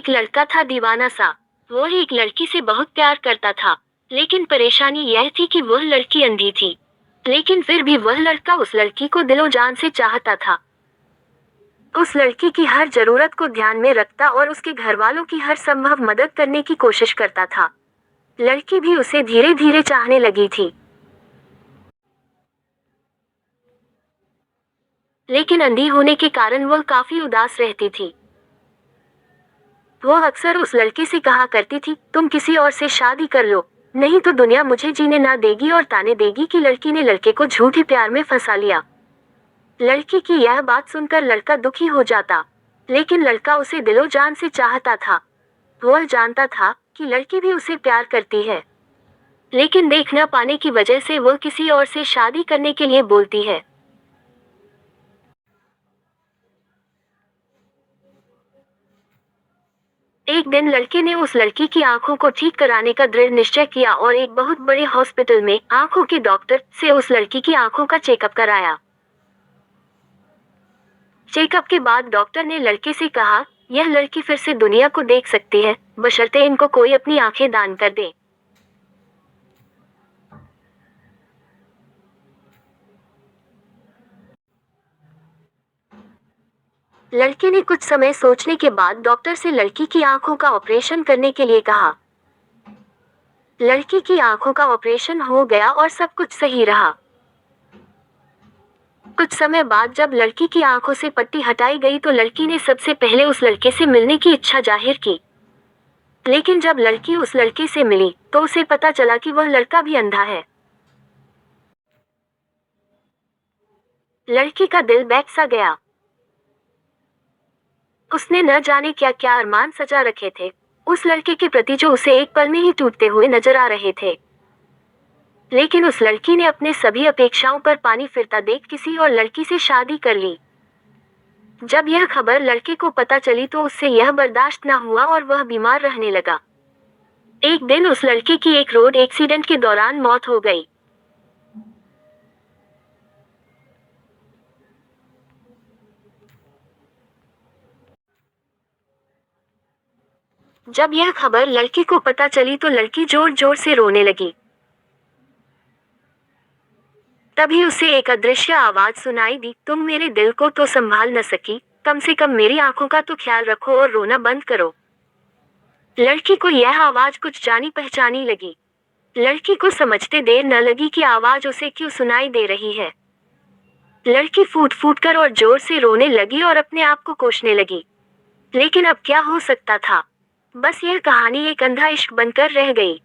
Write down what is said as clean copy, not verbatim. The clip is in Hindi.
एक लड़का था दीवाना सा। वो एक लड़की से बहुत प्यार करता था, लेकिन परेशानी यह थी कि वह लड़की अंधी थी। लेकिन फिर भी वह लड़का उस लड़की को दिलो जान से चाहता था। उस लड़की की हर जरूरत को ध्यान में रखता और उसके घर वालों की हर संभव मदद करने की कोशिश करता था। लड़की भी उसे धीरे धीरे चाहने लगी थी। लेकिन अंधी होने के कारण वह काफी उदास रहती थी। वह अक्सर उस लड़के से कहा करती थी, तुम किसी और से शादी कर लो, नहीं तो दुनिया मुझे जीने ना देगी और ताने देगी कि लड़की ने लड़के को झूठे प्यार में फंसा लिया। लड़की की यह बात सुनकर लड़का दुखी हो जाता, लेकिन लड़का उसे दिलो जान से चाहता था। वह जानता था कि लड़की भी उसे प्यार करती है, लेकिन देख न पाने की वजह से वह किसी और से शादी करने के लिए बोलती है। एक दिन लड़के ने उस लड़की की आंखों को ठीक कराने का दृढ़ निश्चय किया और एक बहुत बड़े हॉस्पिटल में आंखों के डॉक्टर से उस लड़की की आंखों का चेकअप कराया। चेकअप के बाद डॉक्टर ने लड़के से कहा, यह लड़की फिर से दुनिया को देख सकती है, बशर्ते इनको कोई अपनी आंखें दान कर दे। लड़के ने कुछ समय सोचने के बाद डॉक्टर से लड़की की आंखों का ऑपरेशन करने के लिए कहा। लड़की की आंखों का ऑपरेशन हो गया और सब कुछ सही रहा। कुछ समय बाद जब लड़की की आंखों से पट्टी हटाई गई तो लड़की ने सबसे पहले उस लड़के से मिलने की इच्छा जाहिर की। लेकिन जब लड़की उस लड़के से मिली तो उसे पता चला कि वह लड़का भी अंधा है। लड़की का दिल बैठ सा गया। उसने न जाने क्या क्या अरमान सजा रखे थे उस लड़के के प्रति जो उसे एक पल में ही टूटते हुए नजर आ रहे थे। लेकिन उस लड़की ने अपने सभी अपेक्षाओं पर पानी फिरता देख किसी और लड़की से शादी कर ली। जब यह खबर लड़के को पता चली तो उससे यह बर्दाश्त न हुआ और वह बीमार रहने लगा। एक दिन उस लड़के की एक रोड एक्सीडेंट के दौरान मौत हो गई। जब यह खबर लड़के को पता चली तो लड़की जोर जोर से रोने लगी। तभी उसे एक अदृश्य आवाज सुनाई दी, तुम मेरे दिल को तो संभाल न सकी, कम से कम मेरी आंखों का तो ख्याल रखो और रोना बंद करो। लड़की को यह आवाज कुछ जानी पहचानी लगी। लड़की को समझते देर न लगी कि आवाज उसे क्यों सुनाई दे रही है। लड़की फूट फूट कर और जोर से रोने लगी और अपने आप को कोसने लगी। लेकिन अब क्या हो सकता था? बस यह कहानी एक अंधा इश्क बनकर रह गई।